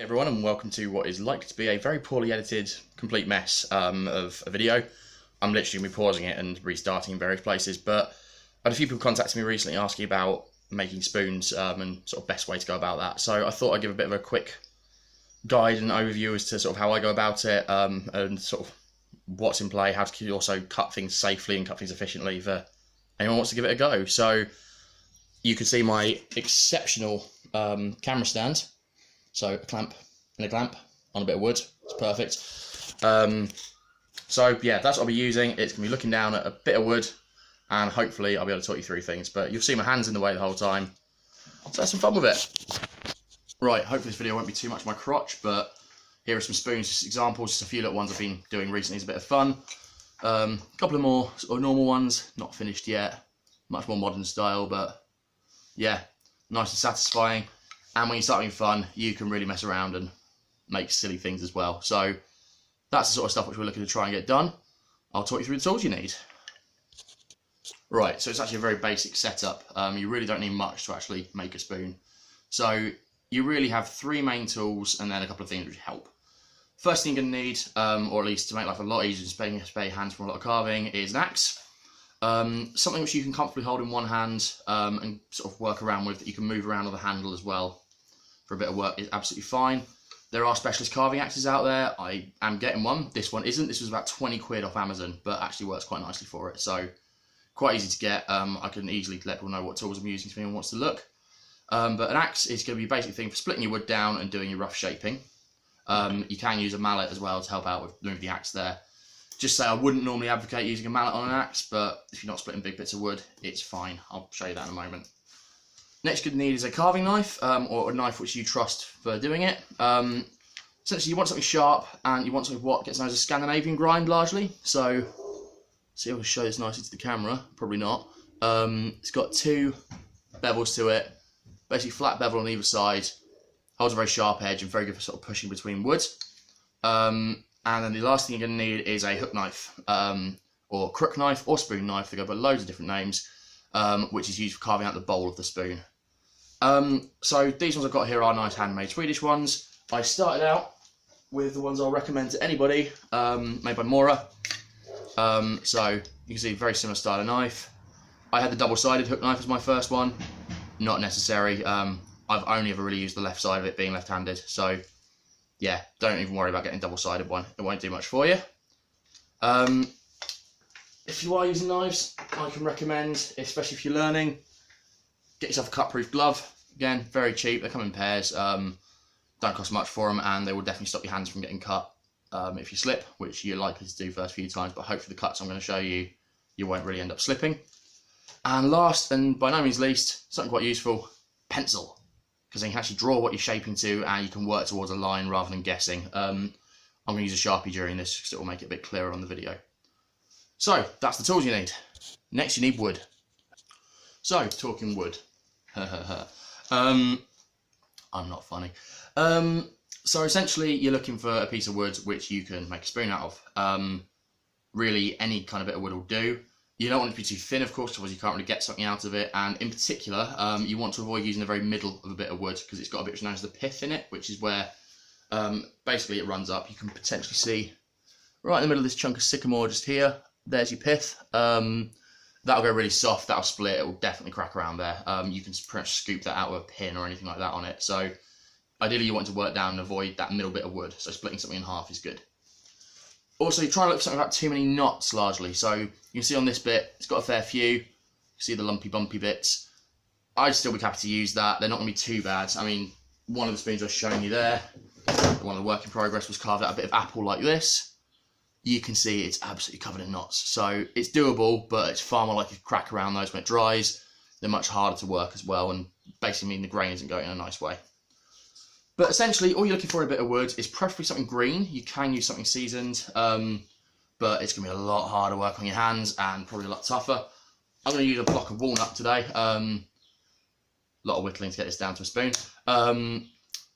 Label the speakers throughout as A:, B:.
A: Everyone, and welcome to what is likely to be a very poorly edited, complete mess of a video. I'm literally going to be pausing it and restarting in various places, but I had a few people contacting me recently asking about making spoons and sort of best way to go about that. So I thought I'd give a bit of a quick guide and overview as to sort of how I go about it and sort of what's in play, how to also cut things safely and cut things efficiently for anyone who wants to give it a go. So you can see my exceptional camera stand. So a clamp and a clamp on a bit of wood, it's perfect. So yeah, that's what I'll be using. It's going to be looking down at a bit of wood and hopefully I'll be able to talk you through things, but you'll see my hands in the way the whole time. So have some fun with it. Right, hopefully this video won't be too much of my crotch, but here are some spoons, just examples, just a few little ones I've been doing recently as a bit of fun. A couple of more sort of normal ones, not finished yet, much more modern style, but yeah, nice and satisfying. And when you start having fun, you can really mess around and make silly things as well. So that's the sort of stuff which we're looking to try and get done. I'll talk you through the tools you need. Right, so it's actually a very basic setup. You really don't need much to actually make a spoon. So you really have three main tools and then a couple of things which help. First thing you're going to need, or at least to make life a lot easier, spare your hands from a lot of carving, is an axe. Something which you can comfortably hold in one hand and sort of work around with, that you can move around on the handle as well for a bit of work is absolutely fine. There are specialist carving axes out there. I am getting one. This one isn't. This was about 20 quid off Amazon, but actually works quite nicely for it. So quite easy to get. I can easily let people know what tools I'm using if anyone wants to look. But an axe is going to be a basic thing for splitting your wood down and doing your rough shaping. You can use a mallet as well to help out with moving the axe there. Just say I wouldn't normally advocate using a mallet on an axe, but if you're not splitting big bits of wood, it's fine. I'll show you that in a moment. Next you're going to need is a carving knife, or a knife which you trust for doing it. Essentially you want something sharp and you want something what gets known as a Scandinavian grind largely. So, see if I can show this nicely to the camera, probably not. It's got two bevels to it, basically flat bevel on either side, holds a very sharp edge and very good for sort of pushing between wood. And then the last thing you're going to need is a hook knife, or crook knife, or spoon knife. They go by loads of different names, which is used for carving out the bowl of the spoon. So these ones I've got here are nice handmade Swedish ones. I started out with the ones I'll recommend to anybody, made by Mora. So you can see very similar style of knife. I had the double-sided hook knife as my first one. Not necessary. I've only ever really used the left side of it, being left-handed. So yeah, don't even worry about getting double-sided one. It won't do much for you. If you are using knives, I can recommend, especially if you're learning, get yourself a cut-proof glove. Again, very cheap. They come in pairs. Don't cost much for them, and they will definitely stop your hands from getting cut if you slip, which you're likely to do first few times. But hopefully the cuts I'm going to show you, you won't really end up slipping. And last, and by no means least, something quite useful: pencil. Because then you can actually draw what you're shaping to and you can work towards a line rather than guessing. I'm going to use a Sharpie during this because it will make it a bit clearer on the video. So, that's the tools you need. Next you need wood. So, talking wood. I'm not funny. So essentially you're looking for a piece of wood which you can make a spoon out of. Really any kind of bit of wood will do. You don't want it to be too thin, of course, otherwise you can't really get something out of it. And in particular, you want to avoid using the very middle of a bit of wood because it's got a bit known as the pith in it, which is where basically it runs up. You can potentially see right in the middle of this chunk of sycamore just here. There's your pith. That'll go really soft. That'll split. It will definitely crack around there. You can pretty much scoop that out with a pin or anything like that on it. So ideally you want to work down and avoid that middle bit of wood. So splitting something in half is good. Also, you try to look for something without too many knots largely. So you can see on this bit, it's got a fair few. You see the lumpy bumpy bits. I'd still be happy to use that. They're not going to be too bad. I mean, one of the spoons I was showing you there, one of the work in progress, was carved out a bit of apple like this. You can see it's absolutely covered in knots. So it's doable, but it's far more likely to crack around those when it dries. They're much harder to work as well, and basically mean the grain isn't going in a nice way. But essentially, all you're looking for in a bit of wood is preferably something green. You can use something seasoned, but it's going to be a lot harder work on your hands and probably a lot tougher. I'm going to use a block of walnut today. A lot of whittling to get this down to a spoon.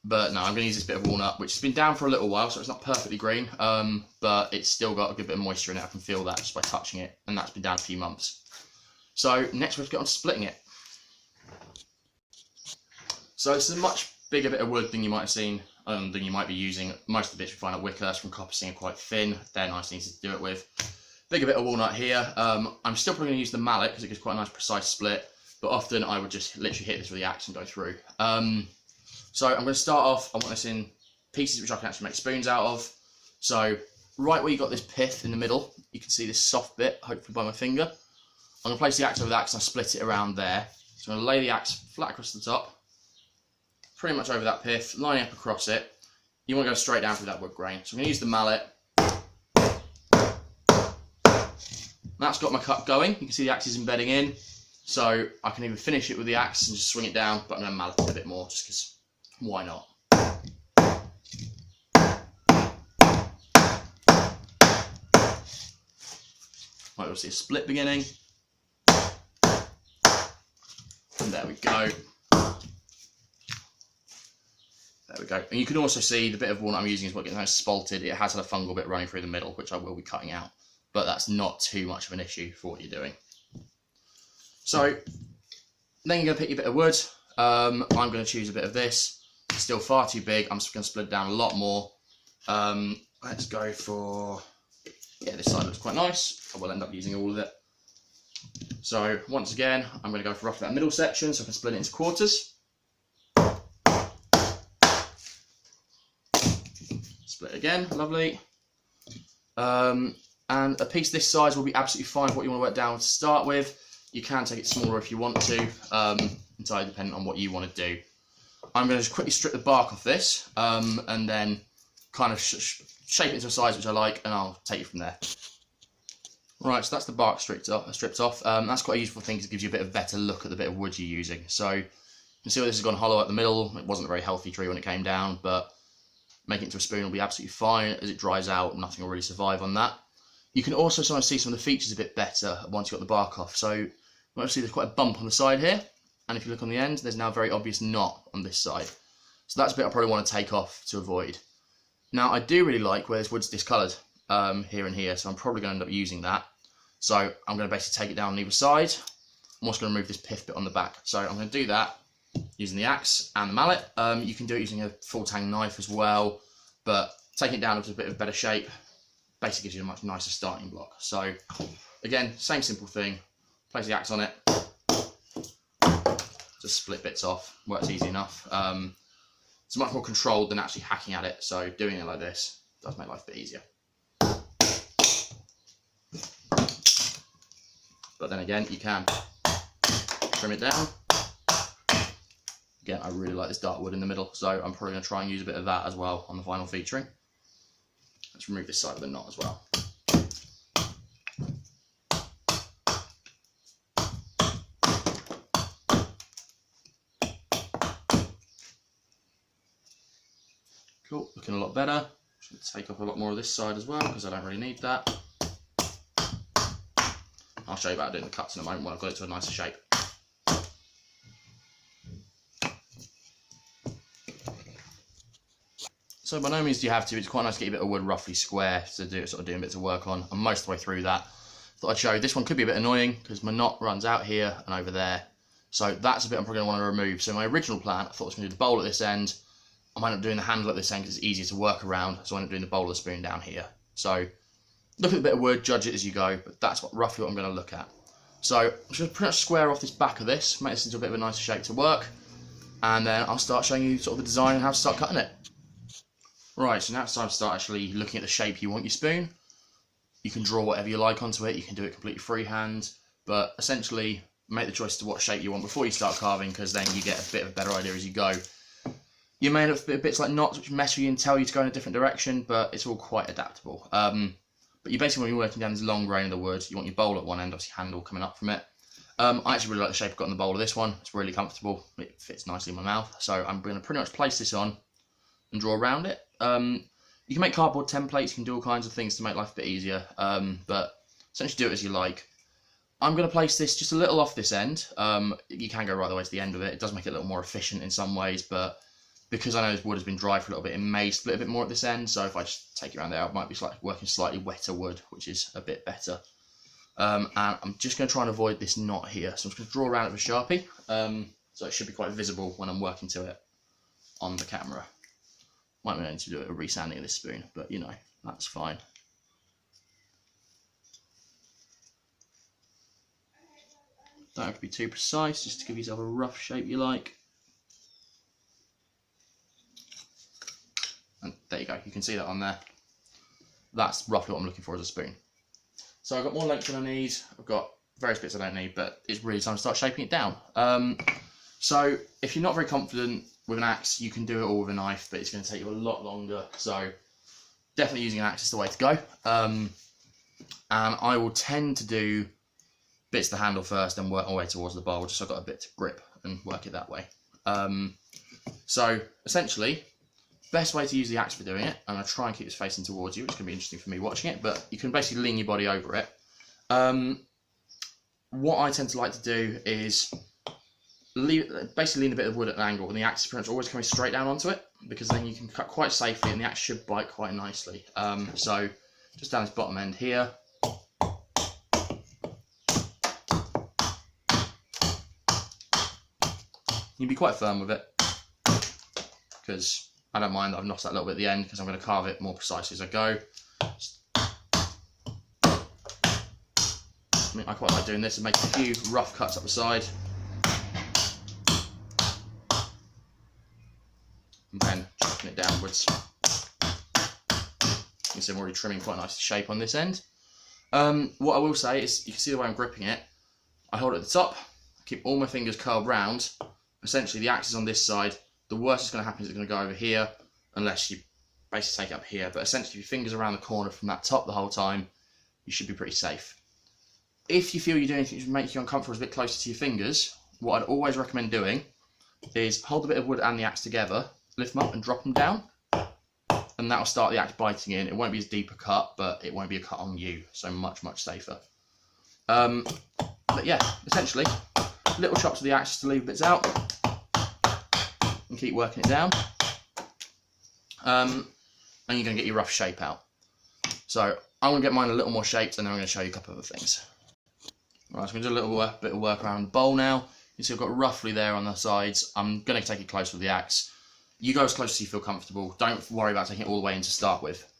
A: But no, I'm going to use this bit of walnut, which has been down for a little while, so it's not perfectly green, but it's still got a good bit of moisture in it. I can feel that just by touching it, and that's been down a few months. So next we have to get on to splitting it. So it's a much bigger bit of wood than you might have seen Then you might be using, most of the bits you find at Wickhurst from Coppicing are quite thin. They're nice things to do it with. Bigger bit of walnut here. I'm still probably going to use the mallet because it gives quite a nice precise split, but often I would just literally hit this with the axe and go through. So I'm going to start off, I want this in pieces which I can actually make spoons out of. So right where you got this pith in the middle, you can see this soft bit, hopefully by my finger. I'm going to place the axe over that because I split it around there. So I'm going to lay the axe flat across the top, pretty much over that pith, lining up across it. You want to go straight down through that wood grain. So I'm going to use the mallet. That's got my cut going. You can see the axe is embedding in. So I can either finish it with the axe and just swing it down, but I'm going to mallet it a bit more just because why not? Right, we'll see a split beginning. And there we go. There we go. And you can also see the bit of walnut I'm using is what gets nice spalted. It has had a fungal bit running through the middle, which I will be cutting out. But that's not too much of an issue for what you're doing. So then you're going to pick your bit of wood. I'm going to choose a bit of this. It's still far too big. I'm just going to split it down a lot more. Let's go for, yeah, this side looks quite nice. I will end up using all of it. So once again, I'm going to go for roughly that middle section so I can split it into quarters. Split again, lovely. And a piece this size will be absolutely fine for what you want to work down to start with. You can take it smaller if you want to, entirely dependent on what you want to do. I'm going to just quickly strip the bark off this and then kind of shape it into a size which I like, and I'll take it from there. Right, so that's the bark stripped off. That's quite a useful thing because it gives you a bit of better look at the bit of wood you're using. So you can see where this has gone hollow at the middle. It wasn't a very healthy tree when it came down, but making it into a spoon will be absolutely fine. As it dries out, nothing will really survive on that. You can also sometimes see some of the features a bit better once you've got the bark off. So you might see there's quite a bump on the side here, and if you look on the end, there's now a very obvious knot on this side. So that's a bit I probably want to take off to avoid. Now I do really like where this wood's discoloured here and here, so I'm probably going to end up using that. So I'm going to basically take it down on either side. I'm also going to remove this pith bit on the back. So I'm going to do that using the axe and the mallet. You can do it using a full tang knife as well, but taking it down to a bit of better shape basically gives you a much nicer starting block. So again, same simple thing, place the axe on it, just split bits off, works easy enough. It's much more controlled than actually hacking at it, so doing it like this does make life a bit easier. But then again, you can trim it down. Again, I really like this dark wood in the middle, so I'm probably going to try and use a bit of that as well on the final featuring. Let's remove this side of the knot as well. Cool, looking a lot better. Should take off a lot more of this side as well because I don't really need that. I'll show you about doing the cuts in a moment when I've got it to a nicer shape. So by no means do you have to, it's quite nice to get a bit of wood roughly square to sort of doing bits of work on. I'm most of the way through that. Thought I'd show you, this one could be a bit annoying because my knot runs out here and over there. So that's a bit I'm probably going to want to remove. So my original plan, I thought I was going to do the bowl at this end. I might end up doing the handle at this end because it's easier to work around. So I end up doing the bowl of the spoon down here. So look at the bit of wood, judge it as you go, but that's roughly what I'm going to look at. So I'm just going to pretty much square off this back of this, make this into a bit of a nicer shape to work. And then I'll start showing you sort of the design and how to start cutting it. Right, so now it's time to start actually looking at the shape you want your spoon. You can draw whatever you like onto it, you can do it completely freehand, but essentially make the choice to what shape you want before you start carving, because then you get a bit of a better idea as you go. You may end up with bits like knots which mess with you and tell you to go in a different direction, but it's all quite adaptable. But you basically, when you're working down this long grain of the wood, you want your bowl at one end, obviously handle coming up from it. I actually really like the shape I've got in the bowl of this one. It's really comfortable, it fits nicely in my mouth, so I'm going to pretty much place this on and draw around it. You can make cardboard templates, you can do all kinds of things to make life a bit easier, but essentially do it as you like. I'm going to place this just a little off this end. You can go right the way to the end of it. It does make it a little more efficient in some ways, but because I know this wood has been dry for a little bit, it may split a bit more at this end, so if I just take it around there, I might be working slightly wetter wood, which is a bit better. And I'm just going to try and avoid this knot here, so I'm just going to draw around it with a Sharpie, so it should be quite visible when I'm working to it on the camera. Might need to do a resanding of this spoon, but you know, that's fine. Don't have to be too precise, just to give yourself a rough shape you like. And there you go, you can see that on there. That's roughly what I'm looking for as a spoon. So I've got more length than I need, I've got various bits I don't need, but it's really time to start shaping it down. So if you're not very confident with an axe, you can do it all with a knife, but it's going to take you a lot longer. So definitely using an axe is the way to go. And I will tend to do bits of the handle first and work my way towards the bowl, just so I've got a bit to grip and work it that way. So essentially, best way to use the axe for doing it, and I'll try and keep this facing towards you, which is going to be interesting for me watching it, but you can basically lean your body over it. What I tend to like to do is basically lean a bit of wood at an angle, and the axe is pretty much always coming straight down onto it, because then you can cut quite safely and the axe should bite quite nicely. So just down this bottom end here. You can be quite firm with it, because I don't mind that I've knocked that a little bit at the end, because I'm going to carve it more precisely as I go. I quite like doing this and making a few rough cuts up the side. And then chopping it downwards. You can see I'm already trimming quite a nice shape on this end. What I will say is, you can see the way I'm gripping it. I hold it at the top, keep all my fingers curled round. Essentially the axe is on this side. The worst that's going to happen is it's going to go over here, unless you basically take it up here. But essentially, if your fingers around the corner from that top the whole time, you should be pretty safe. If you feel you're doing anything to make you uncomfortable, a bit closer to your fingers, what I'd always recommend doing is hold a bit of wood and the axe together, lift them up and drop them down, and that'll start the axe biting in. It won't be as deep a cut, but it won't be a cut on you, so much safer. But yeah, essentially, little chops of the axe to leave bits out, and keep working it down, and you're going to get your rough shape out. So I'm going to get mine a little more shaped, and then I'm going to show you a couple of other things. Right, so I'm going to do a little bit of work around the bowl now. You see I've got roughly there on the sides. I'm going to take it close with the axe. You go as close as you feel comfortable. Don't worry about taking it all the way in to start with.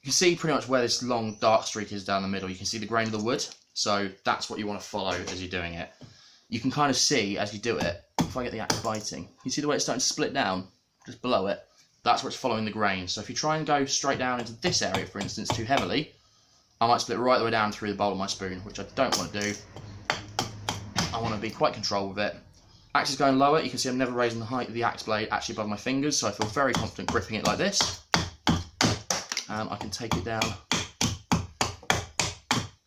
A: You can see pretty much where this long dark streak is down the middle. You can see the grain of the wood, so that's what you want to follow as you're doing it. You can kind of see as you do it, if I get the axe biting, you see the way it's starting to split down just below it? That's where it's following the grain. So if you try and go straight down into this area, for instance, too heavily, I might split right the way down through the bowl of my spoon, which I don't want to do. I want to be quite controlled with it. Axe is going lower. You can see I'm never raising the height of the axe blade actually above my fingers, so I feel very confident gripping it like this. And I can take it down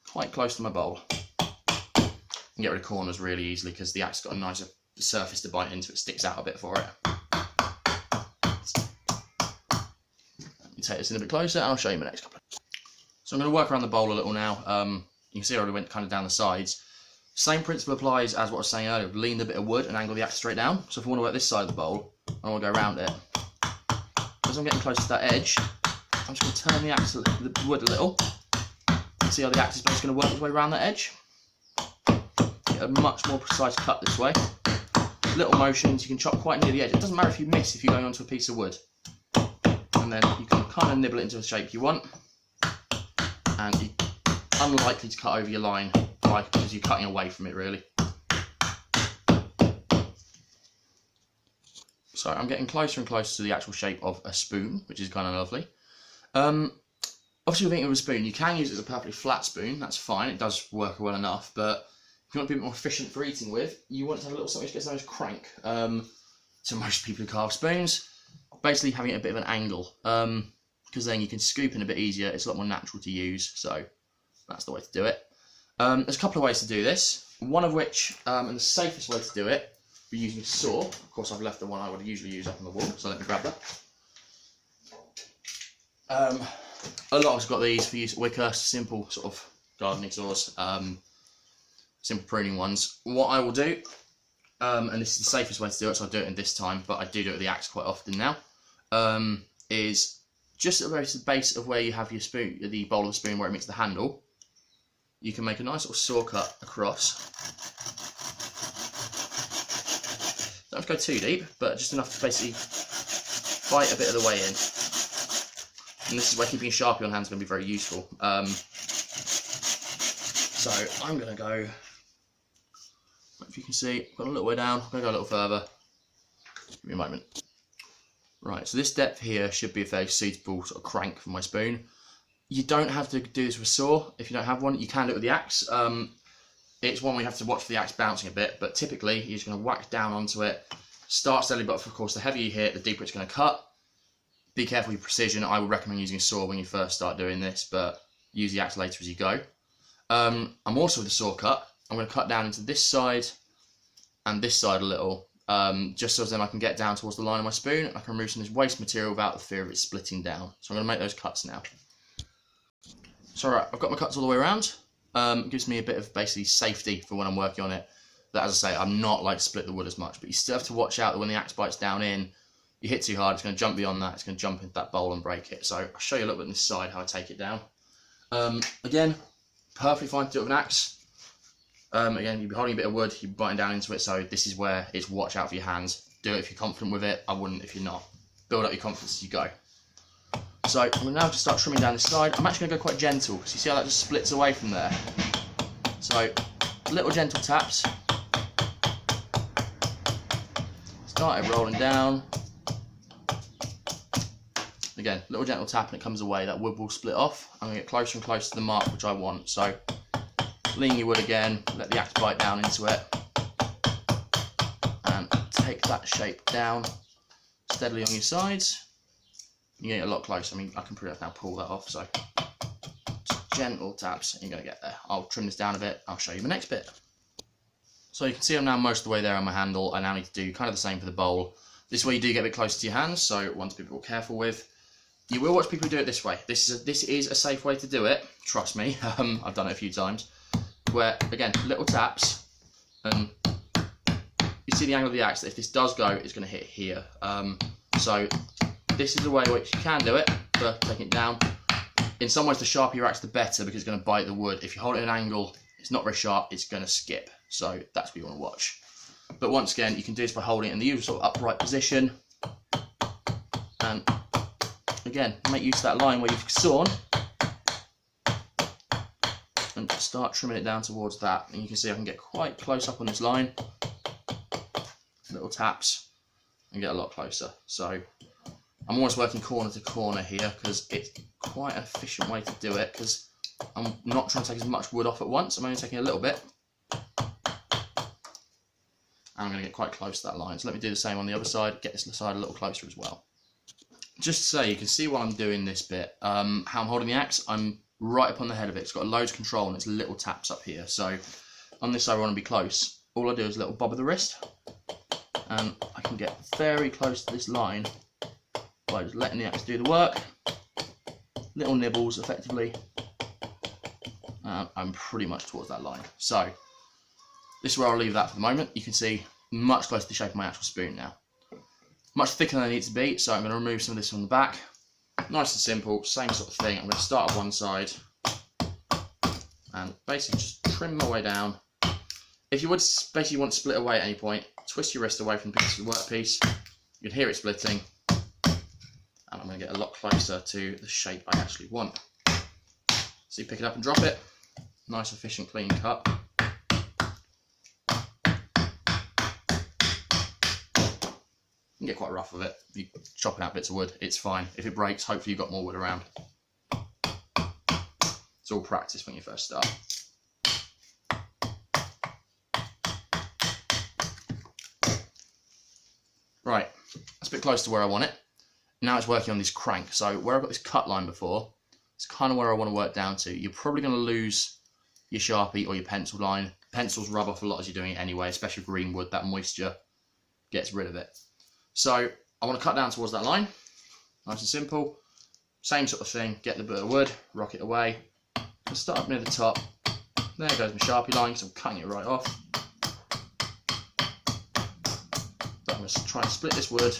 A: quite close to my bowl. And get rid of corners really easily, because the axe has got a nicer surface to bite into. It sticks out a bit for it. Let me take this in a bit closer and I'll show you my next couple. So I'm going to work around the bowl a little now. You can see I already went kind of down the sides. Same principle applies as what I was saying earlier. Lean a bit of wood and angle the axe straight down. So if I want to work this side of the bowl, I want to go around it. As I'm getting close to that edge, I'm just going to turn the wood a little. See how the axe is basically going to work its way around that edge. Get a much more precise cut this way. Little motions, you can chop quite near the edge. It doesn't matter if you miss if you're going onto a piece of wood. And then you can kind of nibble it into the shape you want. And you're unlikely to cut over your line because you're cutting away from it really. So I'm getting closer and closer to the actual shape of a spoon, which is kind of lovely. Obviously with eating with a spoon, you can use it as a perfectly flat spoon, that's fine, it does work well enough, but if you want to be a bit more efficient for eating with, you want to have a little something which gets known as crank. So most people who carve spoons, basically having it at a bit of an angle, because then you can scoop in a bit easier, it's a lot more natural to use, so that's the way to do it. There's a couple of ways to do this, one of which, and the safest way to do it, we're using a saw. Of course I've left the one I would usually use up on the wall, so let me grab that. A lot of us got these for use at Wicker, simple sort of gardening saws, simple pruning ones. What I will do, and this is the safest way to do it, so I'll do it in this time, but I do it with the axe quite often now, is just at the base of where you have your spoon, the bowl of the spoon where it meets the handle, you can make a nice little saw cut across. Don't have to go too deep, but just enough to basically bite a bit of the way in. And this is where keeping a Sharpie on hand is going to be very useful. So I'm going to go, if you can see, I've got a little way down, I'm going to go a little further. Give me a moment. Right, so this depth here should be a fairly suitable sort of crank for my spoon. You don't have to do this with a saw if you don't have one. You can do it with the axe. It's one where you have to watch for the axe bouncing a bit, but typically you're just going to whack down onto it. Start steadily, but of course the heavier you hit, the deeper it's going to cut. Be careful with your precision. I would recommend using a saw when you first start doing this, but use the axe later as you go. I'm also with the saw cut. I'm going to cut down into this side and this side a little, just so then I can get down towards the line of my spoon and I can remove some of this waste material without the fear of it splitting down. So I'm going to make those cuts now. So right, I've got my cuts all the way around. It gives me a bit of basically safety for when I'm working on it. That, as I say, I'm not like to split the wood as much, but you still have to watch out that when the axe bites down in, you hit too hard, it's going to jump beyond that, it's going to jump into that bowl and break it. So I'll show you a little bit on this side how I take it down. Again, perfectly fine to do it with an axe. Again, you'd be holding a bit of wood, you're biting down into it, so this is where it's watch out for your hands. Do it if you're confident with it. I wouldn't if you're not. Build up your confidence as you go. So I'm going to now just start trimming down this side. I'm actually going to go quite gentle, because you see how that just splits away from there. So little gentle taps. Start it rolling down. Again, little gentle tap and it comes away. That wood will split off. I'm going to get closer and closer to the mark which I want. So lean your wood again, let the axe bite down into it, and take that shape down steadily on your sides. You get it a lot closer. I mean, I can pretty much now pull that off. So just gentle taps and you're going to get there. I'll trim this down a bit. I'll show you the next bit. So you can see I'm now most of the way there on my handle. I now need to do kind of the same for the bowl. This is where you do get a bit closer to your hands, so one to be a bit careful with. You will watch people do it this way. This is a safe way to do it, trust me. I've done it a few times. Where, again, little taps, and you see the angle of the axe. If this does go, it's going to hit here. So this is the way which you can do it, for taking it down. In some ways, the sharper your axe, the better, because it's going to bite the wood. If you hold it at an angle, it's not very sharp, it's going to skip. So that's what you want to watch. But once again, you can do this by holding it in the usual sort of upright position. And again, make use of that line where you've sawn. And start trimming it down towards that. And you can see I can get quite close up on this line. Little taps and get a lot closer. So I'm almost working corner to corner here because it's quite an efficient way to do it, because I'm not trying to take as much wood off at once. I'm only taking a little bit. And I'm going to get quite close to that line. So let me do the same on the other side, get this side a little closer as well. Just so you can see while I'm doing this bit, how I'm holding the axe, I'm right up on the head of it. It's got loads of control and it's little taps up here. So on this side I want to be close. All I do is a little bob of the wrist, and I can get very close to this line by just letting the axe do the work. Little nibbles effectively. I'm pretty much towards that line. So this is where I'll leave that for the moment. You can see much closer to the shape of my actual spoon now. Much thicker than I need to be, so I'm going to remove some of this from the back. Nice and simple, same sort of thing. I'm going to start on one side and basically just trim my way down. If you would basically want to split away at any point, twist your wrist away from the piece of the workpiece. You can hear it splitting, and I'm going to get a lot closer to the shape I actually want. So you pick it up and drop it. Nice, efficient, clean cut. You can get quite rough with it. You chopping out bits of wood, it's fine. If it breaks, hopefully you've got more wood around. It's all practice when you first start. Right, that's a bit close to where I want it. Now it's working on this crank. So where I've got this cut line before, it's kind of where I want to work down to. You're probably going to lose your Sharpie or your pencil line. Pencils rub off a lot as you're doing it anyway, especially green wood. That moisture gets rid of it. So I want to cut down towards that line. Nice and simple. Same sort of thing. Get the bit of wood, rock it away. I'll start up near the top. There goes my Sharpie line, so I'm cutting it right off. I'm going to try and split this wood.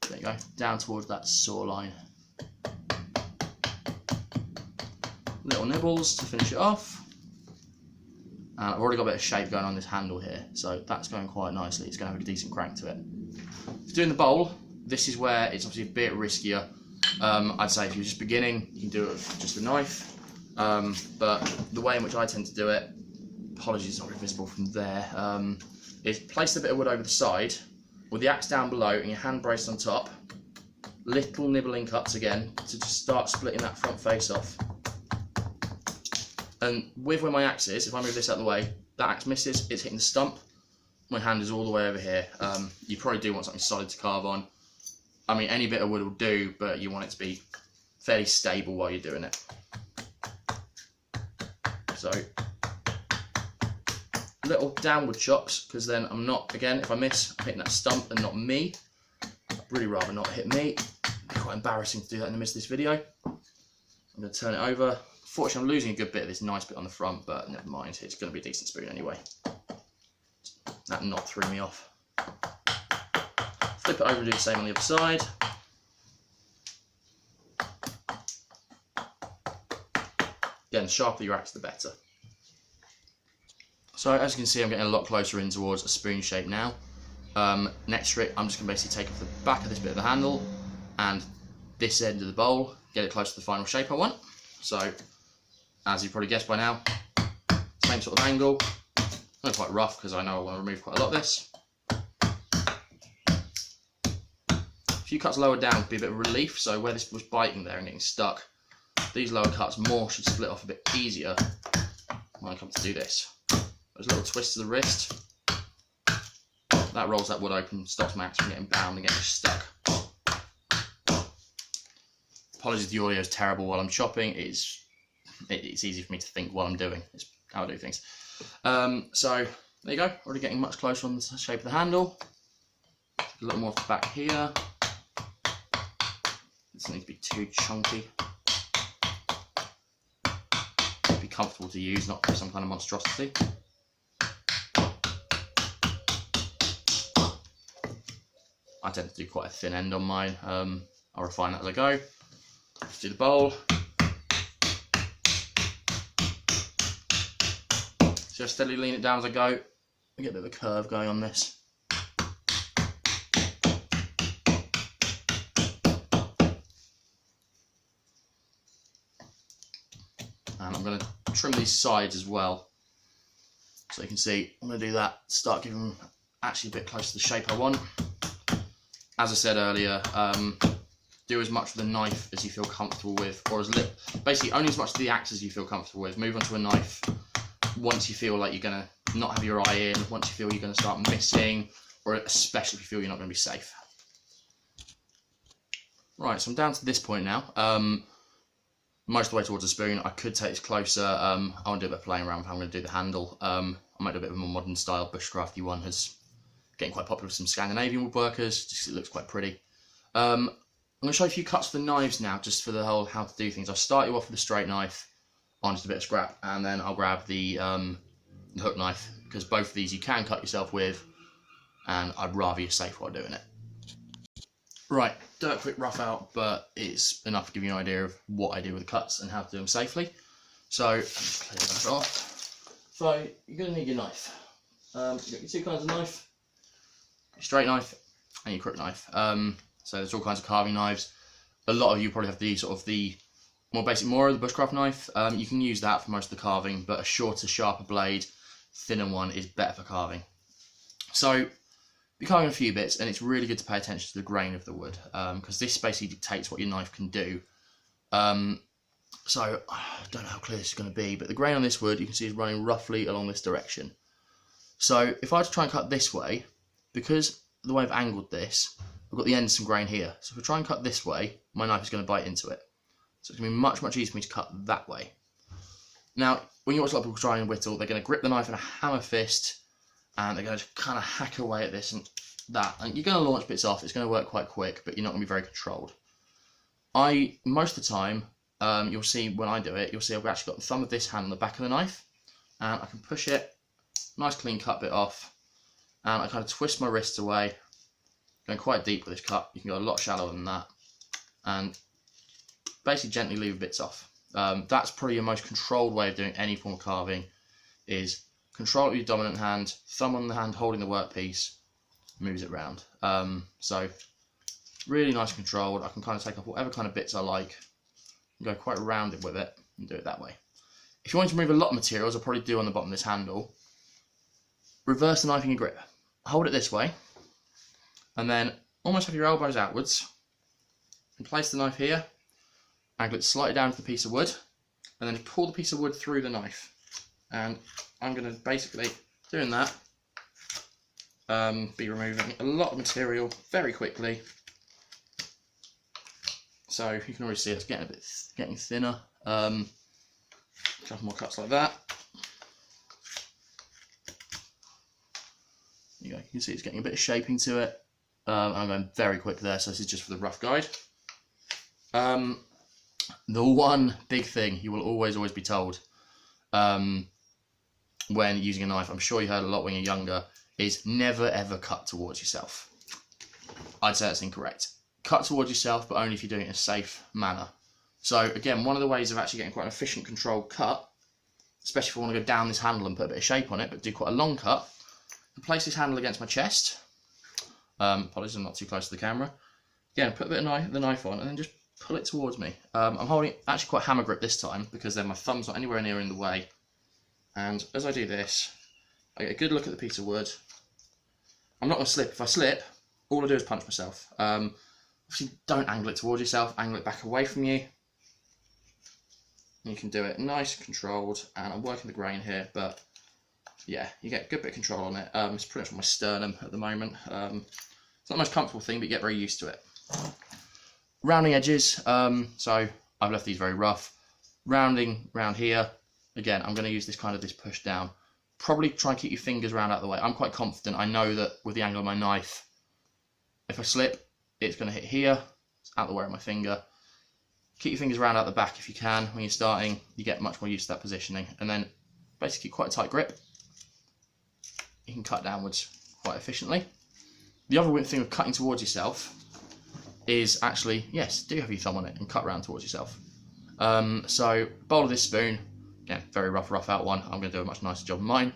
A: There you go, down towards that saw line. Little nibbles to finish it off. And I've already got a bit of shape going on this handle here, so that's going quite nicely. It's going to have a decent crank to it. For doing the bowl, this is where it's obviously a bit riskier. I'd say if you're just beginning, you can do it with just a knife. But the way in which I tend to do it, apologies, it's not very visible from there, is place a bit of wood over the side with the axe down below and your hand braced on top. Little nibbling cuts again to just start splitting that front face off. And with where my axe is, if I move this out of the way, that axe misses, it's hitting the stump. My hand is all the way over here. You probably do want something solid to carve on. I mean, any bit of wood will do, but you want it to be fairly stable while you're doing it. So, little downward chops, because then I'm not, again, if I miss, I'm hitting that stump and not me. I'd really rather not hit me. It'd be quite embarrassing to do that in the midst of this video. I'm going to turn it over. Fortunately, I'm losing a good bit of this nice bit on the front, but never mind, it's going to be a decent spoon anyway. That knot threw me off. Flip it over and do the same on the other side. Again, the sharper your axe, the better. So as you can see, I'm getting a lot closer in towards a spoon shape now. Next trick, I'm just going to basically take off the back of this bit of the handle and this end of the bowl, get it close to the final shape I want. So, as you probably guessed by now, same sort of angle. Not quite rough because I know I want to remove quite a lot of this. A few cuts lower down would be a bit of relief, so where this was biting there and getting stuck, these lower cuts more should split off a bit easier when I come to do this. Those little twists of the wrist, that rolls that wood open, stops my axe from getting bound and getting stuck. Apologies if the audio is terrible while I'm chopping, it's easy for me to think while I'm doing, it's how I do things. So there you go, already getting much closer on the shape of the handle. A little more off the back here. It doesn't need to be too chunky. Be comfortable to use, not some kind of monstrosity. I tend to do quite a thin end on mine. I'll refine that as I go. Let's do the bowl. Just steadily lean it down as I go. I get a bit of a curve going on this. And I'm going to trim these sides as well. So you can see, I'm going to do that, start giving them actually a bit closer to the shape I want. As I said earlier, do as much with a knife as you feel comfortable with, or basically only as much with the axe as you feel comfortable with. Move on to a knife once you feel like you're going to not have your eye in, once you feel you're going to start missing, or especially if you feel you're not going to be safe. Right, so I'm down to this point now. Most of the way towards the spoon. I could take this closer. I want to do a bit of playing around with how I'm going to do the handle. I might do a bit of a more modern style bushcrafty one. Has getting quite popular with some Scandinavian woodworkers, just 'cause it looks quite pretty. I'm going to show you a few cuts for the knives now, just for the whole how to do things. I'll start you off with a straight knife on just a bit of scrap, and then I'll grab the hook knife, because both of these you can cut yourself with, and I'd rather you're safe while doing it. Right, do a quick rough out, but it's enough to give you an idea of what I do with the cuts and how to do them safely. So, I'll just clear that off. So, you're going to need your knife. You've got your two kinds of knife, your straight knife and your crook knife. So there's all kinds of carving knives. A lot of you probably have the sort of the more basic Mora, the bushcraft knife. You can use that for most of the carving, but a shorter, sharper blade, thinner one is better for carving. So, you're carving a few bits, and it's really good to pay attention to the grain of the wood, because this basically dictates what your knife can do. So, I don't know how clear this is going to be, but the grain on this wood, you can see, is running roughly along this direction. So, if I were to try and cut this way, because the way I've angled this, I've got the end of some grain here. So, if I try and cut this way, my knife is going to bite into it. So, it's going to be much, much easier for me to cut that way. Now, when you watch a lot of people try and whittle, they're going to grip the knife in a hammer fist, and they're going to kind of hack away at this and that, and you're going to launch bits off. It's going to work quite quick, but you're not going to be very controlled. Most of the time, you'll see when I do it, you'll see I've actually got the thumb of this hand on the back of the knife, and I can push it, nice clean cut bit off, and I kind of twist my wrists away, going quite deep with this cut. You can go a lot shallower than that, and basically gently leave bits off. That's probably your most controlled way of doing any form of carving, is control it with your dominant hand, thumb on the hand holding the workpiece, moves it round. So Really nice and controlled. I can kind of take off whatever kind of bits I like and go quite rounded with it and do it that way. If you want to remove a lot of materials, I'll probably do on the bottom of this handle. Reverse the knife in your grip. Hold it this way and then almost have your elbows outwards and place the knife here, angle it slightly down to the piece of wood, and then pull the piece of wood through the knife. And I'm going to basically, doing that, be removing a lot of material very quickly. So you can already see it's getting thinner. A couple more cuts like that. There you go. You can see it's getting a bit of shaping to it. I'm going very quick there, so this is just for the rough guide. The one big thing you will always be told when using a knife, I'm sure you heard a lot when you're younger, is never ever cut towards yourself. I'd say that's incorrect. Cut towards yourself, but only if you're doing it in a safe manner. So again, one of the ways of actually getting quite an efficient controlled cut, especially if I want to go down this handle and put a bit of shape on it, but do quite a long cut, I place this handle against my chest. Apologies, I'm not too close to the camera. Again, put a bit of the knife on and then just pull it towards me. I'm holding actually quite hammer grip this time because then my thumb's not anywhere near in the way. And as I do this, I get a good look at the piece of wood. I'm not going to slip. If I slip, all I do is punch myself. Obviously, don't angle it towards yourself, angle it back away from you. And you can do it nice and controlled, and I'm working the grain here, but yeah, you get a good bit of control on it. It's pretty much on my sternum at the moment. It's not the most comfortable thing, but you get very used to it. Rounding edges, so I've left these very rough. Rounding round here, again, I'm going to use this push down. Probably try and keep your fingers round out of the way. I'm quite confident. I know that with the angle of my knife, if I slip, it's going to hit here. It's out the way of my finger. Keep your fingers round out the back if you can. When you're starting, you get much more used to that positioning. And then basically quite a tight grip. You can cut downwards quite efficiently. The other thing with cutting towards yourself is actually, yes, do have your thumb on it and cut round towards yourself. So bowl of this spoon, again, very rough out one. I'm going to do a much nicer job of mine.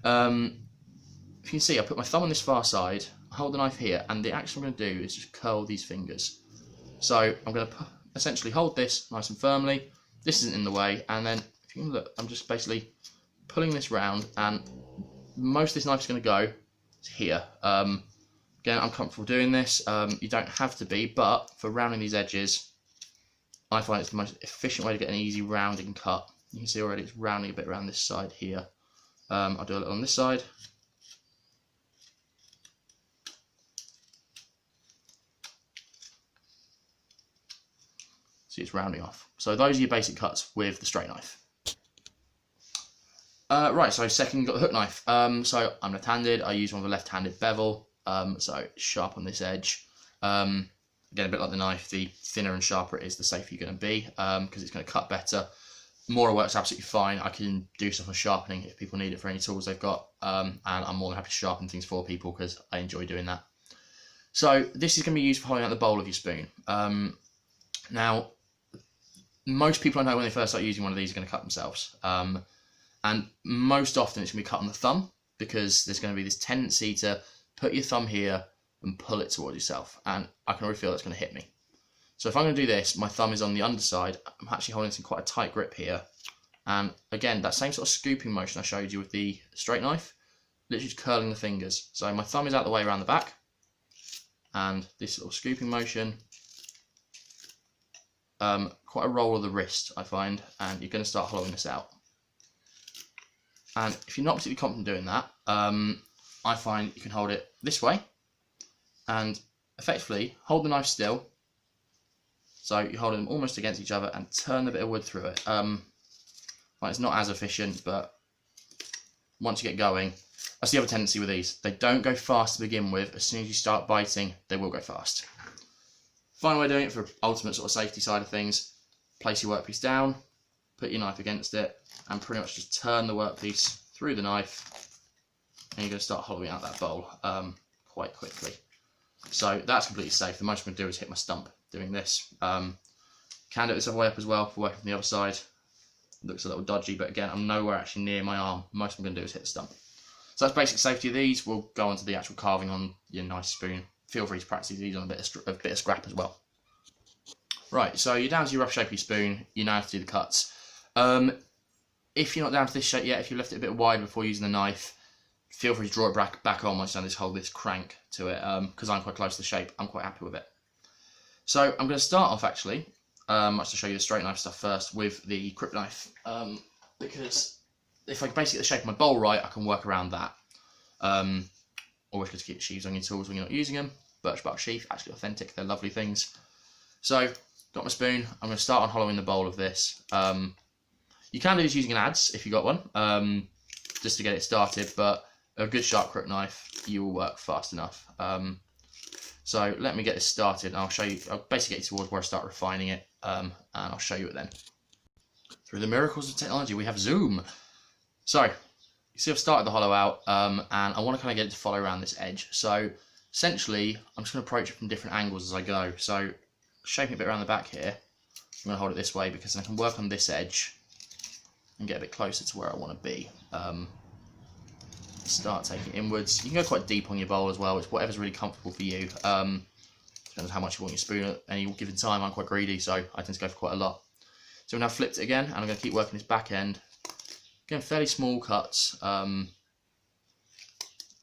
A: If you can see, I put my thumb on this far side, hold the knife here, and the action I'm going to do is just curl these fingers. So I'm going to essentially hold this nice and firmly. This isn't in the way, and then if you can look, I'm just basically pulling this round, and most of this knife is going to go here. Again, I'm comfortable doing this. You don't have to be, but for rounding these edges, I find it's the most efficient way to get an easy rounding cut. You can see already it's rounding a bit around this side here. I'll do a little on this side. See, it's rounding off. So those are your basic cuts with the straight knife. Right, so second, got the hook knife. So I'm left-handed. I use one with a left-handed bevel. So sharp on this edge. Again, a bit like the knife, the thinner and sharper it is, the safer you're going to be, because it's going to cut better. More works absolutely fine. I can do stuff on sharpening if people need it for any tools they've got, and I'm more than happy to sharpen things for people because I enjoy doing that. So this is going to be used for holding out the bowl of your spoon. Now, most people I know when they first start using one of these are going to cut themselves, and most often it's going to be cut on the thumb because there's going to be this tendency to put your thumb here and pull it towards yourself, and I can already feel it's going to hit me. So if I'm going to do this, my thumb is on the underside. I'm actually holding this in quite a tight grip here, and again, that same sort of scooping motion I showed you with the straight knife, literally just curling the fingers. So my thumb is out the way around the back, and this little scooping motion, quite a roll of the wrist I find, and you're going to start hollowing this out. And if you're not particularly confident doing that, I find you can hold it this way and effectively hold the knife still. So you're holding them almost against each other and turn the bit of wood through it. Well, it's not as efficient, but once you get going, that's the other tendency with these. They don't go fast to begin with. As soon as you start biting, they will go fast. Final way of doing it for ultimate sort of safety side of things, place your workpiece down, put your knife against it, and pretty much just turn the workpiece through the knife, and you're going to start hollowing out that bowl quite quickly. So that's completely safe. The most I'm going to do is hit my stump doing this. Can do it this other way up as well for working from the other side. Looks a little dodgy, but again, I'm nowhere actually near my arm. Most I'm going to do is hit the stump. So that's basic safety of these. We'll go on to the actual carving on your nice spoon feel free to practice these on a bit of scrap as well. Right, so you're down to your rough shape of your spoon. You now have to do the cuts. If you're not down to this shape yet, if you left it a bit wide before using the knife, feel free to draw it back on once you hold this crank to it, because I'm quite close to the shape. I'm quite happy with it. So I'm going to start off actually, much to show you the straight knife stuff first, with the crypt knife, because if I basically get the shape of my bowl right, I can work around that. Always good to keep sheaths on your tools when you're not using them. Birch bark sheath, actually authentic, they're lovely things. So, got my spoon, I'm going to start on hollowing the bowl of this. You can do this using an adze if you got one, just to get it started, but a good sharp crypt knife, you will work fast enough. So let me get this started and I'll show you, I'll basically get you towards where I start refining it, and I'll show you it then. Through the miracles of technology, we have zoom. So, you see I've started the hollow out, and I want to kind of get it to follow around this edge. So, essentially, I'm just going to approach it from different angles as I go. So, shaping it a bit around the back here, I'm going to hold it this way because then I can work on this edge and get a bit closer to where I want to be. Start taking it inwards. You can go quite deep on your bowl as well. It's whatever's really comfortable for you. Depends on how much you want your spoon at any given time. I'm quite greedy, so I tend to go for quite a lot. So now I've flipped it again, and I'm going to keep working this back end. Again, fairly small cuts,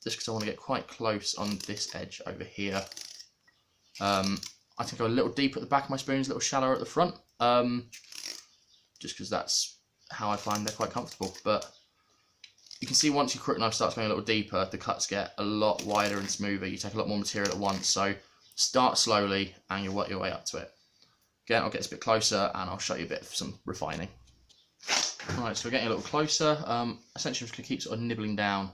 A: just because I want to get quite close on this edge over here. I tend to go a little deeper at the back of my spoons, a little shallower at the front, just because that's how I find they're quite comfortable. But you can see once your crypt knife starts going a little deeper, the cuts get a lot wider and smoother. You take a lot more material at once, so start slowly and you'll work your way up to it. Again, I'll get this a bit closer and I'll show you a bit of some refining. Right, so we're getting a little closer. Essentially, I'm just going to keep sort of nibbling down,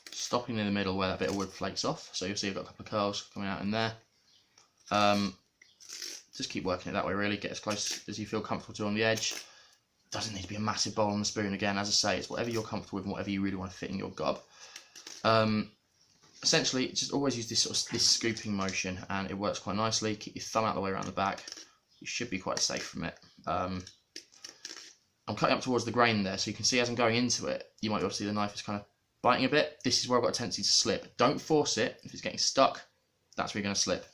A: stopping in the middle where that bit of wood flakes off. So you'll see I've got a couple of curls coming out in there. Just keep working it that way, really. Get as close as you feel comfortable to on the edge. Doesn't need to be a massive bowl on the spoon. Again, as I say, it's whatever you're comfortable with and whatever you really want to fit in your gob. Essentially, just always use this scooping motion, and it works quite nicely. Keep your thumb out the way around the back. You should be quite safe from it. I'm cutting up towards the grain there, so you can see as I'm going into it, you might be able to see the knife is kind of biting a bit. This is where I've got a tendency to slip. Don't force it. If it's getting stuck, that's where you're going to slip.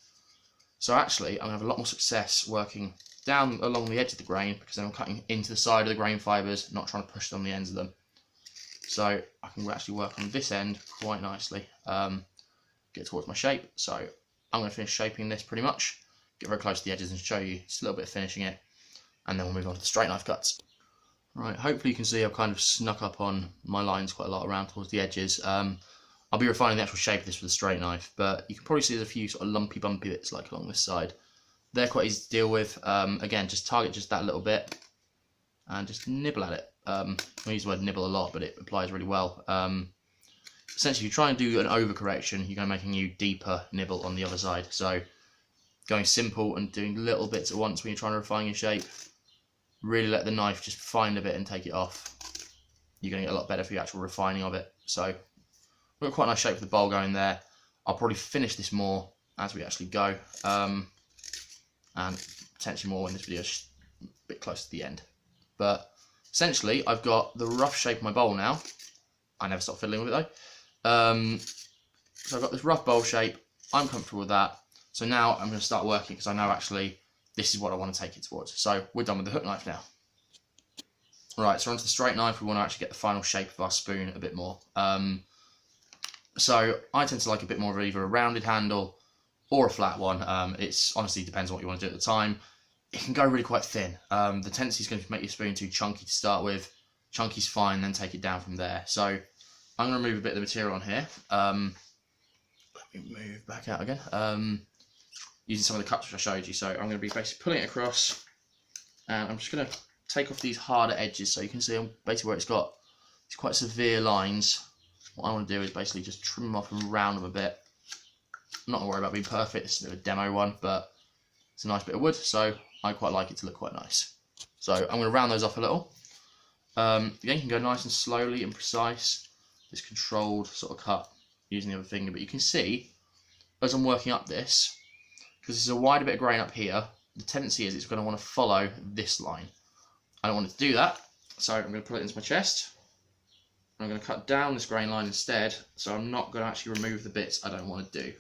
A: So actually, I'm going to have a lot more success working down along the edge of the grain, because then I'm cutting into the side of the grain fibres, not trying to push them on the ends of them. So I can actually work on this end quite nicely, get towards my shape. So I'm going to finish shaping this pretty much, get very close to the edges and show you just a little bit of finishing it, and then we'll move on to the straight knife cuts. Right, hopefully you can see I've kind of snuck up on my lines quite a lot around towards the edges. I'll be refining the actual shape of this with a straight knife, but you can probably see there's a few sort of lumpy bumpy bits like along this side. They're quite easy to deal with. Again, just target just that little bit and just nibble at it. I use the word nibble a lot, but it applies really well. Essentially, if you try and do an overcorrection, you're going to make a new deeper nibble on the other side. So going simple and doing little bits at once when you're trying to refine your shape, really let the knife just find a bit and take it off. You're going to get a lot better for your actual refining of it. So we've got quite a nice shape for the bowl going there. I'll probably finish this more as we actually go, and potentially more when this video is a bit close to the end. But essentially, I've got the rough shape of my bowl now. I never stop fiddling with it though. So I've got this rough bowl shape. I'm comfortable with that. So now I'm going to start working, because I know actually this is what I want to take it towards. So we're done with the hook knife now. Right, so onto the straight knife. We want to actually get the final shape of our spoon a bit more. So I tend to like a bit more of either a rounded handle or a flat one. It's honestly depends on what you want to do at the time. It can go really quite thin. The tendency is going to make your spoon too chunky to start with. Chunky's fine, then take it down from there. So I'm going to remove a bit of the material on here. Let me move back out again. Using some of the cuts which I showed you. So I'm going to be basically pulling it across, and I'm just going to take off these harder edges, so you can see basically where it's got these quite severe lines. What I want to do is basically just trim them off and round them a bit. I'm not going to worry about being perfect. This is a bit of a demo one, but it's a nice bit of wood, so I quite like it to look quite nice. So I'm going to round those off a little. Again, you can go nice and slowly and precise. This controlled sort of cut using the other finger, but you can see as I'm working up this, because there's a wider bit of grain up here, the tendency is it's going to want to follow this line. I don't want it to do that, so I'm going to put it into my chest. I'm going to cut down this grain line instead, so I'm not going to actually remove the bits I don't want to do.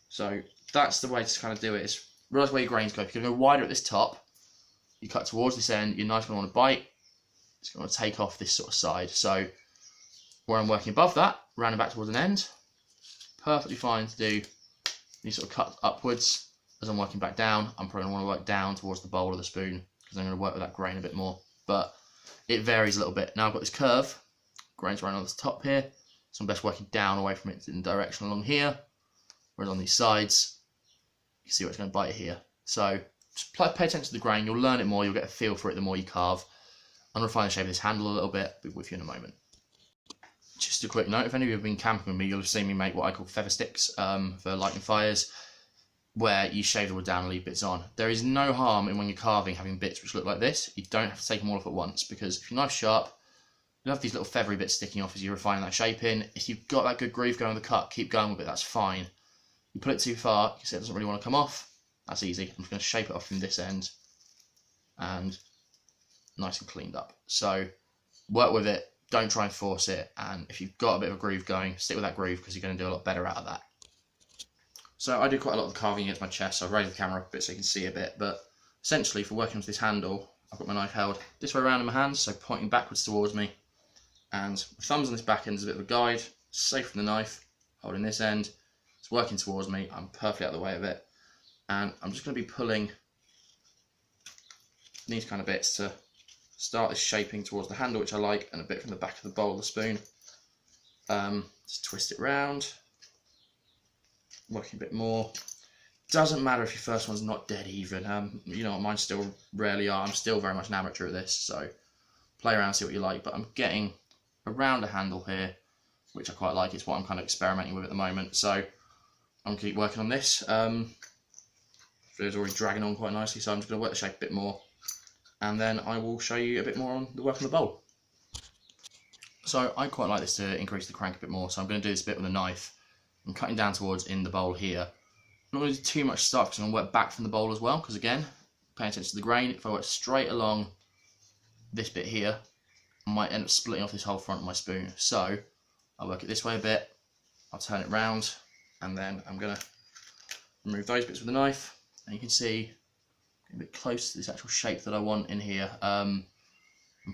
A: So that's the way to kind of do it. Is realise where your grains go. If you're going to go wider at this top, you cut towards this end, your knife's going to want to bite. It's going to take off this sort of side. So where I'm working above that, rounding back towards an end, perfectly fine to do these sort of cut upwards. As I'm working back down, I'm probably going to want to work down towards the bowl of the spoon because I'm going to work with that grain a bit more. But it varies a little bit. Now I've got this curve, grains right on the top here, so I'm best working down away from it in the direction along here. Whereas on these sides, you can see where it's going to bite here. So just pay attention to the grain, you'll learn it more, you'll get a feel for it the more you carve. I'm going to refine the shape of this handle a little bit, I'll be with you in a moment. Just a quick note, if any of you have been camping with me, you'll have seen me make what I call feather sticks for lighting fires, where you shave the wood down and leave bits on. There is no harm in when you're carving having bits which look like this. You don't have to take them all off at once, because if your knife's sharp, you'll have these little feathery bits sticking off as you're refining that shape in. If you've got that good groove going with the cut, keep going with it, that's fine. You put it too far, you see it doesn't really want to come off, that's easy. I'm just going to shape it off from this end, and nice and cleaned up. So work with it, don't try and force it, and if you've got a bit of a groove going, stick with that groove because you're going to do a lot better out of that. So I do quite a lot of the carving against my chest, so I've raised the camera up a bit so you can see a bit, but essentially for working with this handle, I've got my knife held this way around in my hands, so pointing backwards towards me, and my thumbs on this back end is a bit of a guide, safe from the knife, holding this end, it's working towards me, I'm perfectly out of the way of it, and I'm just going to be pulling these kind of bits to start this shaping towards the handle, which I like, and a bit from the back of the bowl of the spoon. Just twist it round, working a bit more. Doesn't matter if your first one's not dead even. You know what, mine still rarely are. I'm still very much an amateur at this, so play around, see what you like. But I'm getting around a handle here, which I quite like. It's what I'm kind of experimenting with at the moment. So I'm going to keep working on this. It's already dragging on quite nicely, so I'm just going to work the shape a bit more. And then I will show you a bit more on the work on the bowl. So I quite like this to increase the crank a bit more, so I'm going to do this bit with a knife. I'm cutting down towards in the bowl here. I'm not going to do too much stuff because I'm going to work back from the bowl as well, because again, paying attention to the grain, if I work straight along this bit here, I might end up splitting off this whole front of my spoon. So I'll work it this way a bit, I'll turn it round, and then I'm going to remove those bits with the knife, and you can see a bit close to this actual shape that I want in here. I'm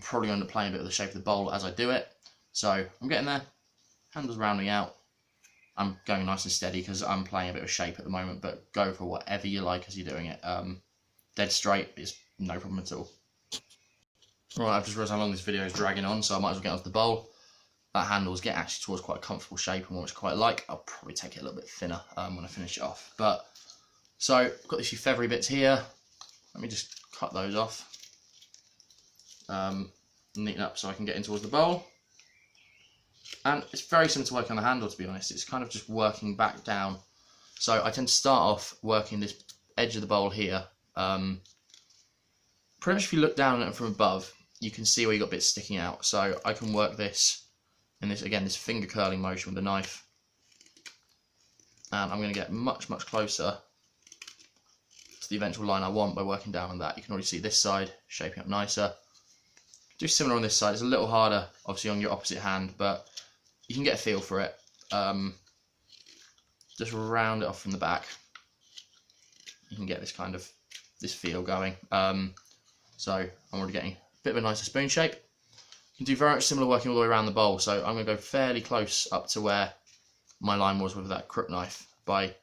A: probably going to play a bit of the shape of the bowl as I do it. So I'm getting there, handle's rounding out. I'm going nice and steady because I'm playing a bit of shape at the moment, but go for whatever you like as you're doing it. Dead straight is no problem at all. Right, I've just realised how long this video is dragging on, so I might as well get onto the bowl. That handle's getting actually towards quite a comfortable shape and one which I quite like. I'll probably take it a little bit thinner when I finish it off. But so I've got these few feathery bits here. Let me just cut those off. Neaten up so I can get in towards the bowl. And it's very similar to working on the handle, to be honest. It's kind of just working back down. So I tend to start off working this edge of the bowl here. Pretty much if you look down at it from above, you can see where you've got bits sticking out. So I can work this in this, again, this finger curling motion with the knife. And I'm going to get much, much closer to the eventual line I want by working down on that. You can already see this side shaping up nicer. Do similar on this side. It's a little harder, obviously, on your opposite hand, but you can get a feel for it. Just round it off from the back. You can get this kind of feel going. So I'm already getting a bit of a nicer spoon shape. You can do very much similar working all the way around the bowl. So I'm going to go fairly close up to where my line was with that crook knife by,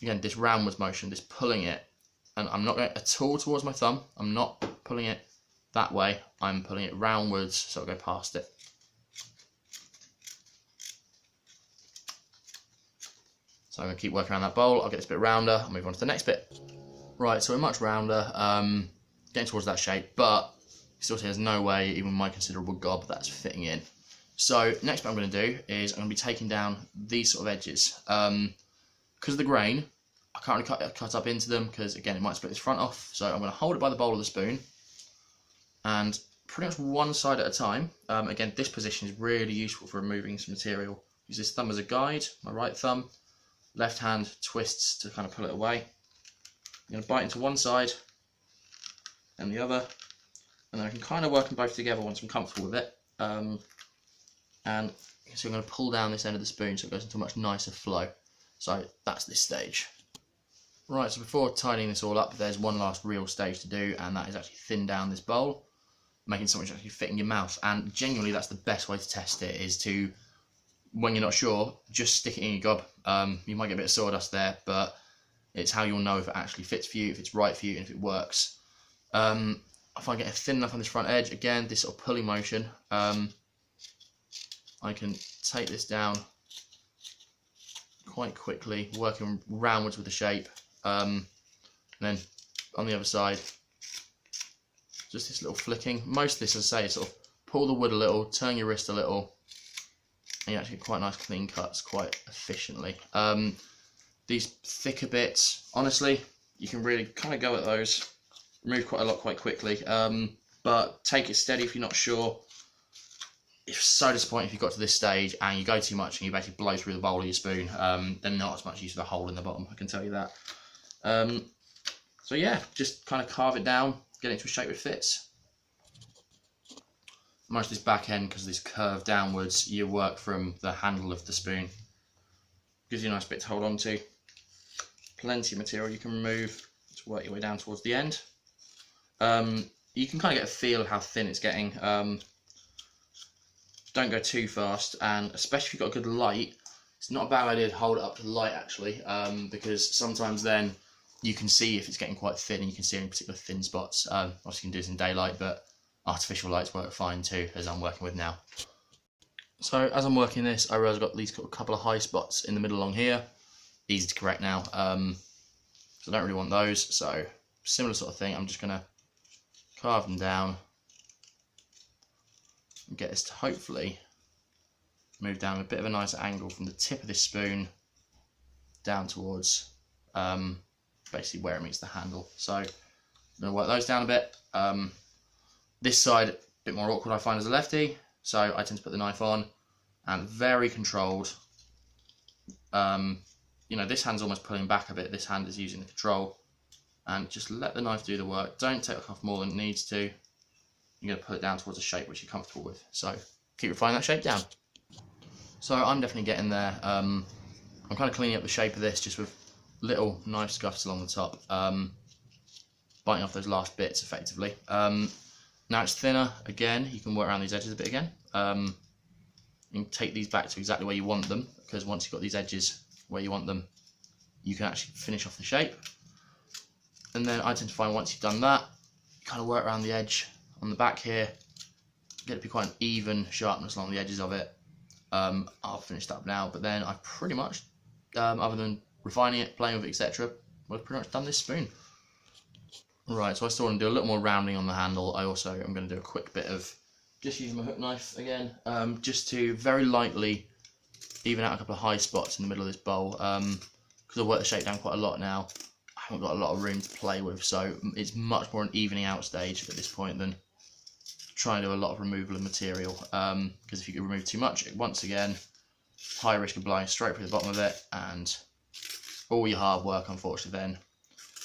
A: again, this roundwards motion, this pulling it. And I'm not going at all towards my thumb. I'm not pulling it that way. I'm pulling it roundwards, so I'll go past it. So I'm going to keep working around that bowl. I'll get this bit rounder. I'll move on to the next bit. Right, so we're much rounder, getting towards that shape, but you still see there's no way, even with my considerable gob, that's fitting in. So next bit I'm going to do is I'm going to be taking down these sort of edges. Because of the grain, I can't really cut up into them because, again, it might split this front off. So I'm going to hold it by the bowl of the spoon and pretty much one side at a time. Again, this position is really useful for removing some material. Use this thumb as a guide, my right thumb. Left hand twists to kind of pull it away. I'm going to bite into one side and the other, and then I can kind of work them both together once I'm comfortable with it. And so I'm going to pull down this end of the spoon so it goes into a much nicer flow. So that's this stage. Right, so before tidying this all up, there's one last real stage to do, and that is actually thin down this bowl, making something which actually fit in your mouth. And genuinely, that's the best way to test it, is to, when you're not sure, just stick it in your gob. You might get a bit of sawdust there, but it's how you'll know if it actually fits for you, if it's right for you, and if it works. If I get it thin enough on this front edge, again, this sort of pulling motion, I can take this down quite quickly, working roundwards with the shape. And then on the other side, just this little flicking. Most of this, as I say, is sort of pull the wood a little, turn your wrist a little, and you actually get quite nice clean cuts quite efficiently. These thicker bits, honestly, you can really kind of go at those, remove quite a lot quite quickly, but take it steady if you're not sure. It's so disappointing if you got to this stage and you go too much and you basically blow through the bowl of your spoon. Then not as much use of the hole in the bottom, I can tell you that. So yeah, just kind of carve it down, get it into a shape that fits. Most of this back end, because of this curve downwards, you work from the handle of the spoon. Gives you a nice bit to hold on to. Plenty of material you can remove to work your way down towards the end. You can kind of get a feel of how thin it's getting. Don't go too fast, and especially if you've got a good light, it's not a bad idea to hold it up to the light actually, because sometimes then you can see if it's getting quite thin, and you can see any particular thin spots. Obviously you can do this in daylight, but artificial lights work fine too, as I'm working with now. So as I'm working this, I realise I've got these couple of high spots in the middle along here. Easy to correct now, so I don't really want those, so similar sort of thing. I'm just going to carve them down and get this to hopefully move down a bit of a nicer angle from the tip of this spoon down towards basically where it meets the handle. So I'm going to work those down a bit. This side, a bit more awkward I find as a lefty, so I tend to put the knife on and very controlled. You know, this hand's almost pulling back a bit, this hand is using the control, and just let the knife do the work. Don't take off more than it needs to. You're going to put it down towards a shape which you're comfortable with. So keep refining that shape down. So I'm definitely getting there. I'm kind of cleaning up the shape of this just with little knife scuffs along the top, biting off those last bits effectively. Now it's thinner again, you can work around these edges a bit again. You can take these back to exactly where you want them, because once you've got these edges where you want them, you can actually finish off the shape. And then I tend to find once you've done that, you kind of work around the edge on the back here, get it to be quite an even sharpness along the edges of it. I'll finish that up now, but then I've pretty much, other than refining it, playing with it, etc., I've pretty much done this spoon. Right, so I still want to do a little more rounding on the handle. I also am going to do a quick bit of just using my hook knife again, just to very lightly even out a couple of high spots in the middle of this bowl, because I've worked the shape down quite a lot now. I haven't got a lot of room to play with, so it's much more an evening out stage at this point than trying to do a lot of removal of material, because if you could remove too much, once again, high risk of blowing straight through the bottom of it, and all your hard work, unfortunately, then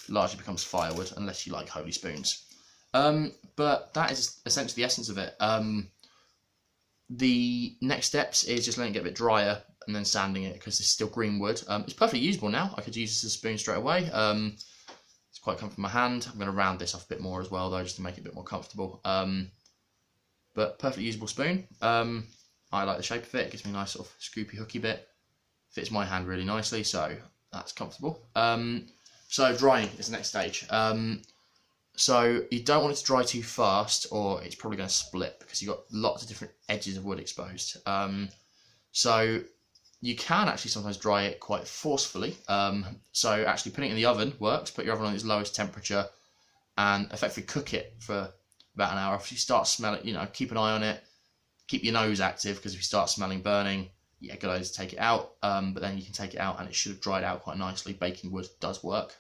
A: largely becomes firewood, unless you like holy spoons. But that is essentially the essence of it. The next steps is just letting it get a bit drier and then sanding it, because it's still green wood. It's perfectly usable now. I could use this as a spoon straight away. It's quite comfortable in my hand. I'm going to round this off a bit more as well, though, just to make it a bit more comfortable. But perfectly usable spoon. I like the shape of it. It gives me a nice sort of scoopy, hooky bit. Fits my hand really nicely, so that's comfortable. So drying is the next stage. So you don't want it to dry too fast, or it's probably going to split, because you've got lots of different edges of wood exposed. So you can actually sometimes dry it quite forcefully. So actually putting it in the oven works. Put your oven on its lowest temperature and effectively cook it for about an hour. If you start smelling, you know, keep an eye on it. Keep your nose active, because if you start smelling burning, yeah, good idea to take it out. But then you can take it out and it should have dried out quite nicely. Baking wood does work.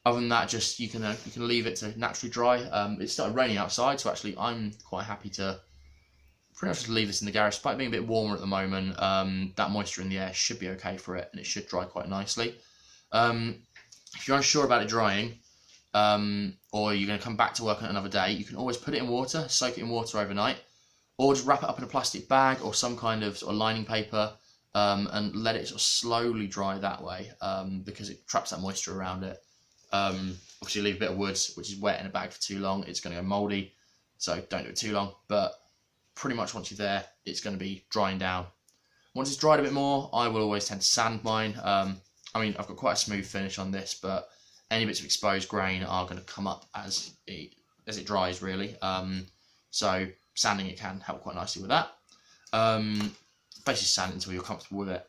A: Other than that, just you can leave it to naturally dry. It started raining outside, so actually I'm quite happy to pretty much just leave this in the garage. Despite being a bit warmer at the moment, that moisture in the air should be okay for it, and it should dry quite nicely. If you're unsure about it drying, or you're going to come back to work on it another day, you can always put it in water, soak it in water overnight, or just wrap it up in a plastic bag or some kind of lining paper, and let it sort of slowly dry that way, because it traps that moisture around it. Obviously leave a bit of wood, which is wet in a bag for too long, it's going to go mouldy, so don't do it too long. But pretty much once you're there, it's going to be drying down. Once it's dried a bit more, I will always tend to sand mine. I mean, I've got quite a smooth finish on this, but any bits of exposed grain are going to come up as it dries, really. So sanding it can help quite nicely with that. Basically sand it until you're comfortable with it.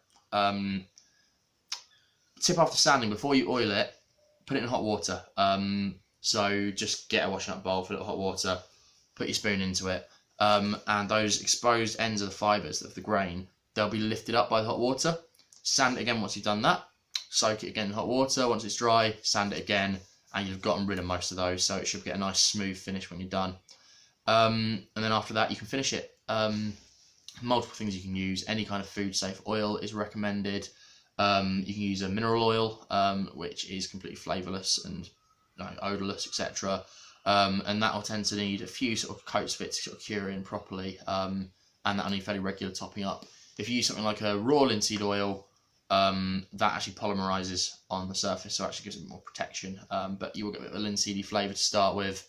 A: Tip after sanding, before you oil it, put it in hot water. So just get a washing up bowl, fill it with hot water, put your spoon into it, and those exposed ends of the fibres of the grain, they'll be lifted up by the hot water. Sand it again once you've done that. Soak it again in hot water. Once it's dry, sand it again, and you've gotten rid of most of those, so it should get a nice smooth finish when you're done. And then after that, you can finish it. Multiple things you can use. Any kind of food safe oil is recommended. You can use a mineral oil, which is completely flavourless and odourless, etc. And that will tend to need a few sort of coats of it to sort of cure in properly, and that'll need fairly regular topping up. If you use something like a raw linseed oil, that actually polymerizes on the surface, so it actually gives it more protection, but you will get a bit of a linseedy flavour to start with.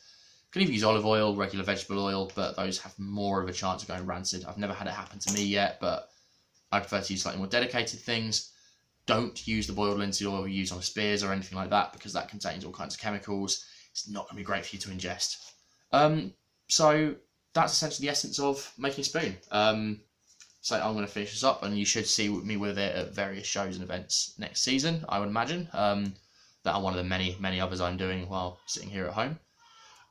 A: You can even use olive oil, regular vegetable oil, but those have more of a chance of going rancid. I've never had it happen to me yet, but I prefer to use slightly more dedicated things. Don't use the boiled linseed oil you use on spears or anything like that, because that contains all kinds of chemicals. It's not going to be great for you to ingest. So that's essentially the essence of making a spoon. So I'm going to finish this up, and you should see me with it at various shows and events next season, I would imagine. That are one of the many others I'm doing while sitting here at home.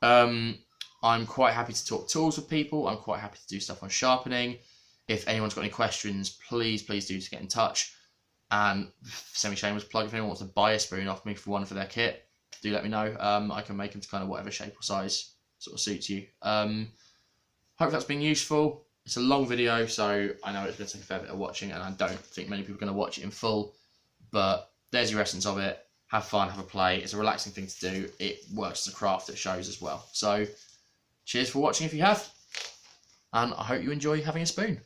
A: I'm quite happy to talk tools with people. I'm quite happy to do stuff on sharpening. If anyone's got any questions, please do to get in touch. And semi-shameless plug, if anyone wants to buy a spoon off me for their kit, do let me know. I can make them to kind of whatever shape or size sort of suits you. Hope that's been useful. It's a long video, so I know it's going to take a fair bit of watching, and I don't think many people are going to watch it in full, but there's your essence of it. Have fun, have a play. It's a relaxing thing to do. It works as a craft at shows as well. So cheers for watching if you have, and I hope you enjoy having a spoon.